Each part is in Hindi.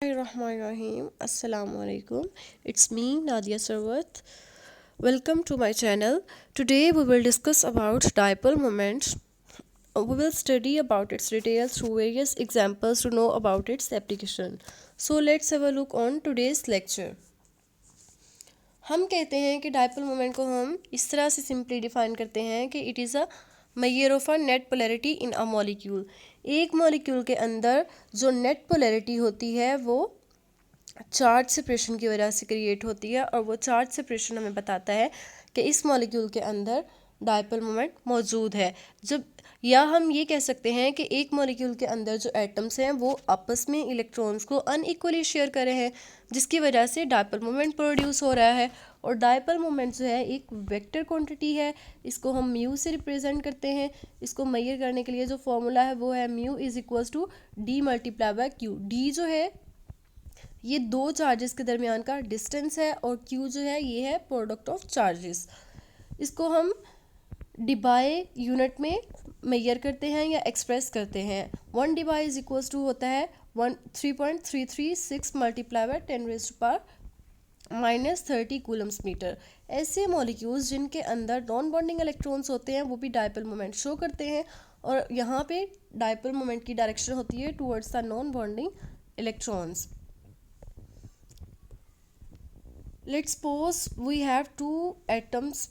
Bismillahirrahmanirrahim. Assalamu alaikum. It's me Nadia Sarwat. Welcome to my channel. Today we will discuss about dipole moment. We will study about its details through various examples to know about its application. So let's have a look on today's lecture. हम कहते हैं कि डायपोल मोमेंट को हम इस तरह से सिंपली डिफाइन करते हैं कि it is a measure of a net polarity in a molecule. एक मॉलिक्यूल के अंदर जो नेट पोलैरिटी होती है वो चार्ज सेपरेशन की वजह से क्रिएट होती है, और वो चार्ज सेपरेशन हमें बताता है कि इस मॉलिक्यूल के अंदर डायपोल मोमेंट मौजूद है। जब या हम ये कह सकते हैं कि एक मॉलिक्यूल के अंदर जो एटम्स हैं वो आपस में इलेक्ट्रॉन्स को अनइक्वली शेयर कर रहे हैं, जिसकी वजह से डायपोल मोमेंट प्रोड्यूस हो रहा है। और डायपोल मोमेंट जो है एक वेक्टर क्वांटिटी है, इसको हम म्यू से रिप्रेजेंट करते हैं। इसको मेजर करने के लिए जो फॉर्मूला है वो है mu is equals to D multiply by Q. D जो है ये दो चार्जेस के दरमियान का डिस्टेंस है, और क्यू जो है ये है प्रोडक्ट ऑफ चार्जेस। इसको हम डिबाई यूनिट में मेजर करते हैं या एक्सप्रेस करते हैं। 1 डिबाई इज इक्वल्स टू होता है 3.336 मल्टीप्लाई बाय 10⁻⁻30 कूलम्स मीटर। ऐसे मॉलिक्यूल्स जिनके अंदर नॉन बॉन्डिंग इलेक्ट्रॉन्स होते हैं वो भी डायपोल मोमेंट शो करते हैं, और यहाँ पे डायपोल मोमेंट की डायरेक्शन होती है towards the non bonding electrons. Let's suppose we have two atoms,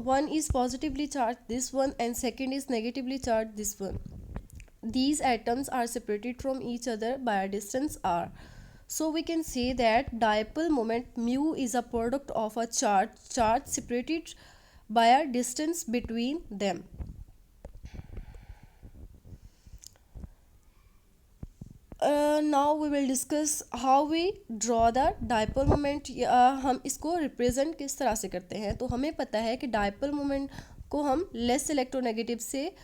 one is positively charged, this one, and second is negatively charged, this one. These atoms are separated from each other by a distance r. So we can say that dipole moment mu is a product of a charge separated by a distance between them. Now we will discuss how we draw the dipole moment. हम इसको रिप्रेजेंट किस तरह से करते हैं। तो हमें पता है कि डायपोल मोमेंट को हम लेस इलेक्ट्रोनेगेटिव से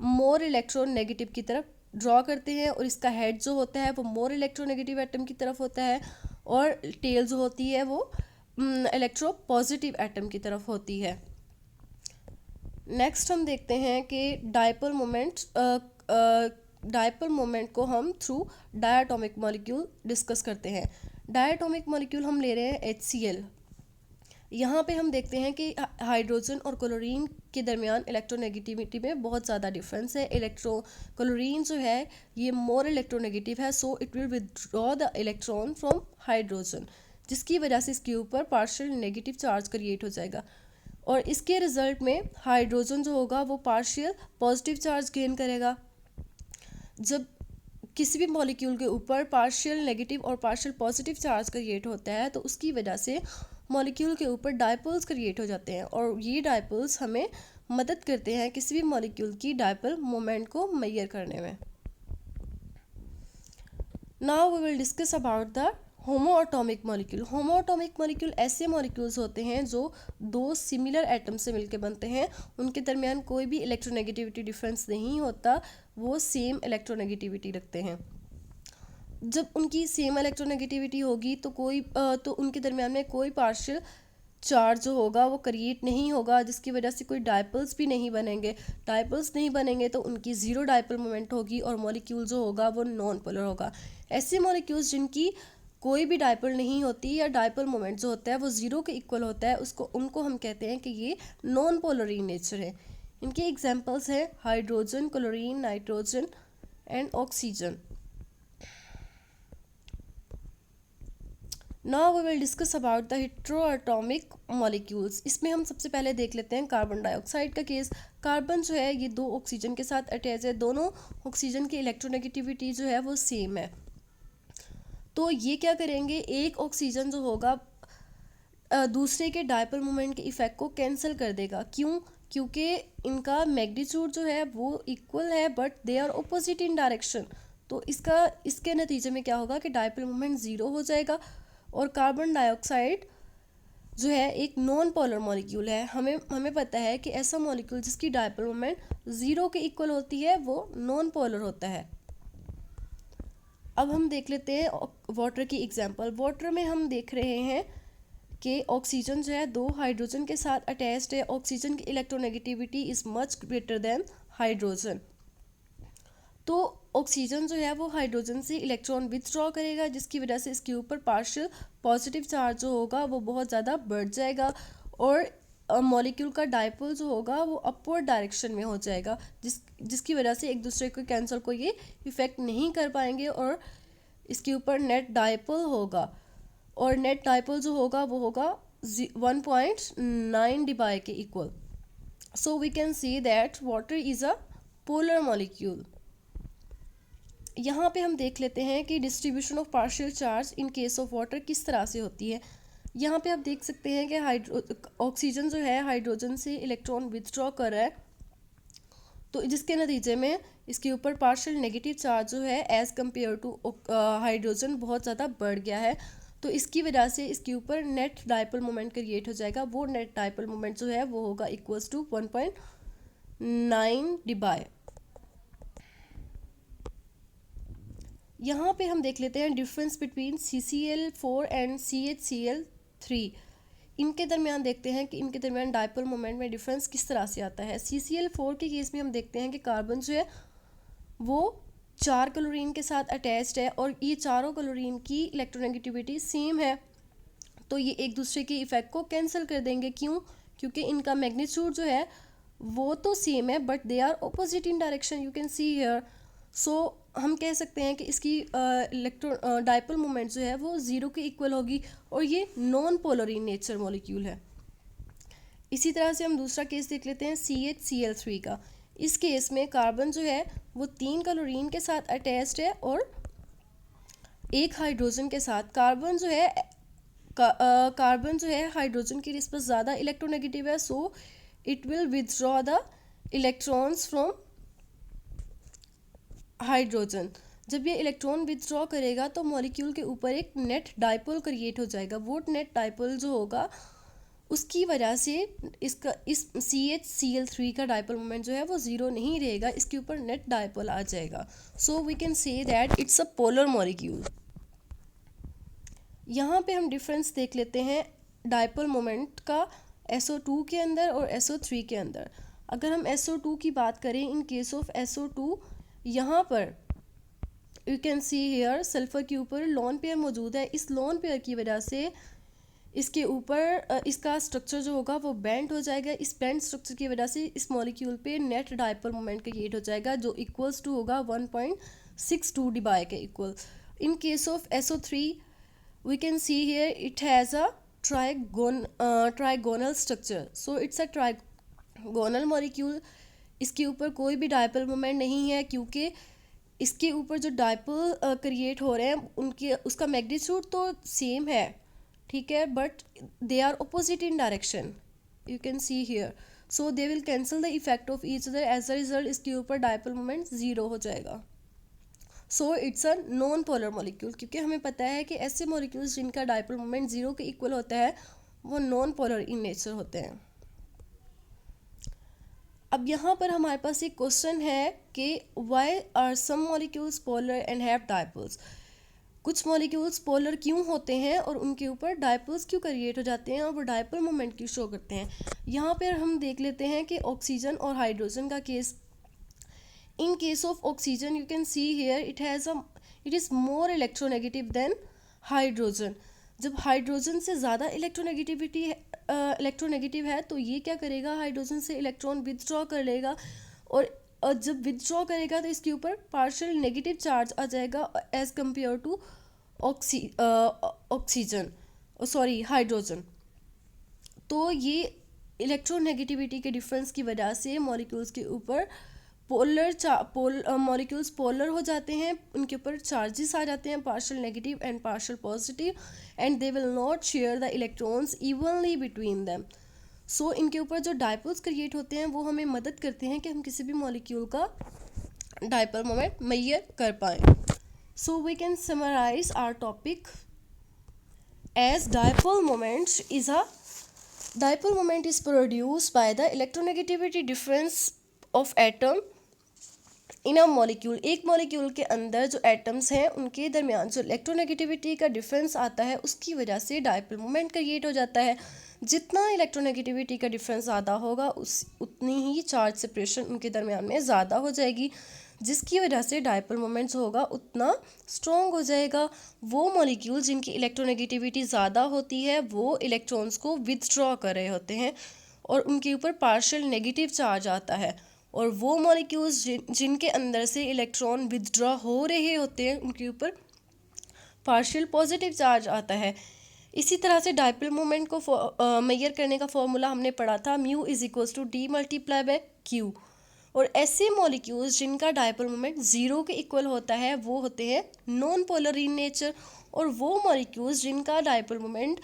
मोर इलेक्ट्रोनेगेटिव की तरफ ड्रॉ करते हैं, और इसका हेड जो होता है वो मोर इलेक्ट्रोनेगेटिव एटम की तरफ होता है, और टेल जो होती है वो इलेक्ट्रो पॉजिटिव एटम की तरफ होती है। नेक्स्ट हम देखते हैं कि डायपोल मोमेंट को हम थ्रू डायटोमिक मॉलिक्यूल डिस्कस करते हैं। डायटोमिक मॉलिक्यूल हम ले रहे हैं HCl। यहाँ पे हम देखते हैं कि हाइड्रोजन और क्लोरीन के दरमियान इलेक्ट्रोनेगेटिविटी में बहुत ज़्यादा डिफरेंस है। क्लोरीन जो है ये मोर इलेक्ट्रोनेगेटिव है, so it will withdraw the electron from hydrogen, जिसकी वजह से इसके ऊपर पार्शियल नेगेटिव चार्ज क्रिएट हो जाएगा, और इसके रिजल्ट में हाइड्रोजन जो होगा वो पार्शियल पॉजिटिव चार्ज गेन करेगा। जब किसी भी मॉलिक्यूल के ऊपर पार्शियल नेगेटिव और पार्शियल पॉजिटिव चार्ज क्रिएट होता है तो उसकी वजह से मॉलिक्यूल के ऊपर डायपोल्स क्रिएट हो जाते हैं, और ये डायपोल्स हमें मदद करते हैं किसी भी मॉलिक्यूल की डायपोल मोमेंट को मेजर करने में। Now we will discuss about the homoatomic molecule. Homoatomic molecule ऐसे मॉलिक्यूल्स होते हैं जो दो सिमिलर एटम से मिलकर बनते हैं, उनके दरमियान कोई भी इलेक्ट्रोनेगेटिविटी डिफरेंस नहीं होता, वो सेम इलेक्ट्रोनेगेटिविटी रखते हैं। जब उनकी सेम इलेक्ट्रोनेगेटिविटी होगी तो उनके दरमियान में कोई पार्शियल चार्ज जो होगा वो क्रिएट नहीं होगा, जिसकी वजह से कोई डायपोल्स भी नहीं बनेंगे। डायपोल्स नहीं बनेंगे तो उनकी ज़ीरो डायपोल मोमेंट होगी, और मॉलिक्यूल जो होगा वो नॉन पोलर होगा। ऐसे मॉलिक्यूल्स जिनकी कोई भी डायपोल नहीं होती या डायपोल मोमेंट जो होता है वो ज़ीरो के इक्वल होता है, उनको हम कहते हैं कि ये नॉन पोलर इन नेचर है। इनके एग्जांपल्स हैं hydrogen, chlorine, nitrogen and oxygen. Now we will discuss about the heteroatomic molecules. इसमें हम सबसे पहले देख लेते हैं कार्बन डाइऑक्साइड का केस। कार्बन जो है ये दो ऑक्सीजन के साथ अटैच है, दोनों ऑक्सीजन की इलेक्ट्रोनेगेटिविटी जो है वो सेम है। तो ये क्या करेंगे, एक ऑक्सीजन जो होगा दूसरे के डायपोल मोमेंट के इफेक्ट को कैंसिल कर देगा। क्यों? क्योंकि इनका मैग्नीट्यूड जो है वो इक्वल है, but they are opposite in direction. तो इसके नतीजे में क्या होगा कि डायपोल मोमेंट ज़ीरो हो जाएगा, और कार्बन डाइऑक्साइड जो है एक नॉन पोलर मॉलिक्यूल है। हमें पता है कि ऐसा मॉलिक्यूल जिसकी डायपोल मोमेंट ज़ीरो के इक्वल होती है वो नॉन पोलर होता है। अब हम देख लेते हैं वाटर की एग्जांपल। वाटर में हम देख रहे हैं कि ऑक्सीजन जो है दो हाइड्रोजन के साथ अटैच्ड है। ऑक्सीजन की electronegativity is much greater than hydrogen. तो ऑक्सीजन जो है वो हाइड्रोजन से इलेक्ट्रॉन विथड्रॉ करेगा, जिसकी वजह से इसके ऊपर पार्शियल पॉजिटिव चार्ज जो होगा वो बहुत ज़्यादा बढ़ जाएगा और मॉलिक्यूल का डायपोल जो होगा वो अपवर्ड डायरेक्शन में हो जाएगा, जिसकी वजह से एक दूसरे को कैंसल को ये इफ़ेक्ट नहीं कर पाएंगे और इसके ऊपर नेट डायपोल होगा। और नेट डायपोल जो होगा वो होगा 1.9 dBi के equal. So we can see that water is a polar molecule. यहाँ पे हम देख लेते हैं कि distribution of partial charge in case of water किस तरह से होती है। यहाँ पे आप देख सकते हैं कि ऑक्सीजन जो है हाइड्रोजन से इलेक्ट्रॉन विथड्रॉ कर रहा है, तो जिसके नतीजे में इसके ऊपर पार्शियल नेगेटिव चार्ज जो है एज़ कम्पेयर टू हाइड्रोजन बहुत ज़्यादा बढ़ गया है। तो इसकी वजह से इसके ऊपर नेट डायपोल मोमेंट क्रिएट हो जाएगा। वो नेट डायपोल मोमेंट जो है वो होगा इक्वल्स टू 1.9 dBi। यहाँ पे हम देख लेते हैं difference between CCl4 and CHCl3। इनके दरमियान देखते हैं कि इनके दरमियान डायपोल मोमेंट में डिफरेंस किस तरह से आता है। CCl4 के केस में हम देखते हैं कि कार्बन जो है वो 4 क्लोरीन के साथ अटैच्ड है और ये चारों क्लोरीन की इलेक्ट्रोनेगेटिविटी सेम है, तो ये एक दूसरे के इफेक्ट को कैंसिल कर देंगे। क्यों? क्योंकि इनका मैग्नीट्यूड जो है वो तो सेम है but they are opposite in direction, you can see here. So हम कह सकते हैं कि इसकी डायपोल मोमेंट जो है वो ज़ीरो के इक्वल होगी और ये non polar in nature molecule है। इसी तरह से हम दूसरा केस देख लेते हैं CHCl3 का। इस केस में कार्बन जो है वो 3 क्लोरीन के साथ अटैच्ड है और एक हाइड्रोजन के साथ। कार्बन जो है हाइड्रोजन की रिस्पेक्ट ज़्यादा इलेक्ट्रोनेगेटिव है, so it will withdraw the electrons from hydrogen. जब ये इलेक्ट्रॉन विथड्रॉ करेगा तो मॉलिक्यूल के ऊपर एक नेट डायपोल क्रिएट हो जाएगा। वो नेट डायपोल जो होगा उसकी वजह से इस CHCl3 का डायपोल मोमेंट जो है वो ज़ीरो नहीं रहेगा, इसके ऊपर नेट डायपोल आ जाएगा। So we can say that it's a polar molecule. यहाँ पे हम डिफरेंस देख लेते हैं डायपोल मोमेंट का SO2 के अंदर और SO3 के अंदर। अगर हम SO2 की बात करें, इन केस ऑफ SO2 यहाँ पर you can see here sulphur के ऊपर लोन पेयर मौजूद है। इस लोन पेयर की वजह से इसके ऊपर इसका स्ट्रक्चर जो होगा वो बेंड हो जाएगा। इस बेंड स्ट्रक्चर की वजह से इस मॉलिक्यूल पे नेट डायपोल मोमेंट क्रिएट हो जाएगा जो इक्वल्स टू होगा 1.62 dBi के equal. In case of SO3 we can see here it has a trigonal structure, so it's a trigonal molecule. इसके ऊपर कोई भी डायपोल मोमेंट नहीं है क्योंकि इसके ऊपर जो डायपोल क्रिएट हो रहे हैं उसका मैग्नीट्यूड तो सेम है, ठीक है, but they are opposite in direction, you can see here. So they will cancel the effect of each other, as a result इसके ऊपर डायपोल मोमेंट ज़ीरो हो जाएगा। So it's a non polar molecule, क्योंकि हमें पता है कि ऐसे मॉलिक्यूल्स जिनका डायपोल मोमेंट ज़ीरो के इक्वल होता है वो नॉन पोलर इन नेचर होते हैं। अब यहाँ पर हमारे पास एक क्वेश्चन है कि why are some molecules polar and have dipoles. कुछ मॉलिक्यूल्स पोलर क्यों होते हैं और उनके ऊपर डायपोल्स क्यों क्रिएट हो जाते हैं और वो डायपोल मोमेंट क्यों शो करते हैं। यहाँ पर हम देख लेते हैं कि ऑक्सीजन और हाइड्रोजन का case. In case of oxygen you can see here it is more electronegative than hydrogen. जब हाइड्रोजन से ज़्यादा इलेक्ट्रोनेगेटिव है तो ये क्या करेगा, हाइड्रोजन से इलेक्ट्रॉन विथड्रॉ कर लेगा और जब विथड्रॉ करेगा तो इसके ऊपर पार्शियल नेगेटिव चार्ज आ जाएगा एज कम्पेयर टू हाइड्रोजन। तो ये इलेक्ट्रोनेगेटिविटी के डिफरेंस की वजह से मॉलिक्यूल्स के ऊपर मॉलिक्यूल्स पोलर हो जाते हैं, उनके ऊपर चार्जेस आ जाते हैं partial negative and partial positive, and they will not share the electrons evenly between them. So इनके ऊपर जो डायपोल्स क्रिएट होते हैं वो हमें मदद करते हैं कि हम किसी भी मॉलिक्यूल का डायपोल मोमेंट मेजर कर पाएँ। So we can summarise our topic as dipole moment is produced by the electronegativity difference of atom in a molecule. एक मॉलिक्यूल के अंदर जो एटम्स हैं उनके दरमियान जो इलेक्ट्रोनेगेटिविटी का डिफरेंस आता है उसकी वजह से डायपोल मोमेंट क्रिएट हो जाता है। जितना इलेक्ट्रोनेगेटिविटी का डिफरेंस ज़्यादा होगा उतनी ही चार्ज सेपरेशन उनके दरमियान में ज़्यादा हो जाएगी। जिसकी वजह से डायपोल मोमेंट्स होगा उतना स्ट्रॉन्ग हो जाएगा। वो मॉलिक्यूल जिनकी इलेक्ट्रोनेगेटिविटी ज़्यादा होती है वो इलेक्ट्रॉन्स को विथड्रॉ कर रहे होते हैं और उनके ऊपर पार्शियल नेगेटिव चार्ज आता है, और वो मॉलिक्यूल्स जिनके अंदर से इलेक्ट्रॉन विथड्रॉ हो रहे होते हैं उनके ऊपर पार्शियल पॉजिटिव चार्ज आता है। इसी तरह से डायपोल मोमेंट को मेजर करने का फॉर्मूला हमने पढ़ा था, mu is equals to D multiply by Q. और ऐसे मॉलिक्यूल्स जिनका डायपोल मोमेंट ज़ीरो के इक्वल होता है वो होते हैं नॉन पोलर इन नेचर, और वो मॉलिक्यूल्स जिनका डायपोल मोमेंट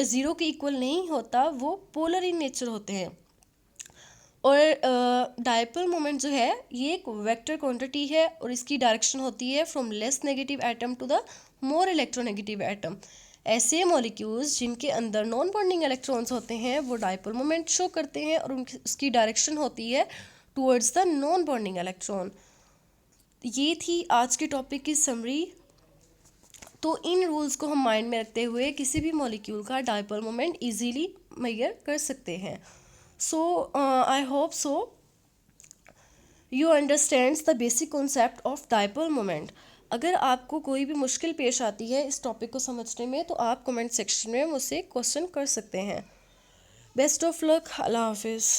ज़ीरो के इक्वल नहीं होता वो पोलर इन नेचर होते हैं। और डायपोल मोमेंट जो है ये एक वेक्टर क्वांटिटी है और इसकी डायरेक्शन होती है from less negative atom to the more electronegative atom. ऐसे मॉलिक्यूल्स जिनके अंदर नॉन बॉन्डिंग इलेक्ट्रॉन्स होते हैं वो डायपोल मोमेंट शो करते हैं और उसकी डायरेक्शन होती है towards the non bonding electron. ये थी आज के टॉपिक की समरी। तो इन रूल्स को हम माइंड में रखते हुए किसी भी मॉलिक्यूल का डायपोल मोमेंट इजीली मेजर कर सकते हैं। So I hope so you understands the basic concept of dipole moment. अगर आपको कोई भी मुश्किल पेश आती है इस टॉपिक को समझने में तो आप कमेंट सेक्शन में मुझसे क्वेश्चन कर सकते हैं। बेस्ट ऑफ लक, अल्लाह हाफिज़।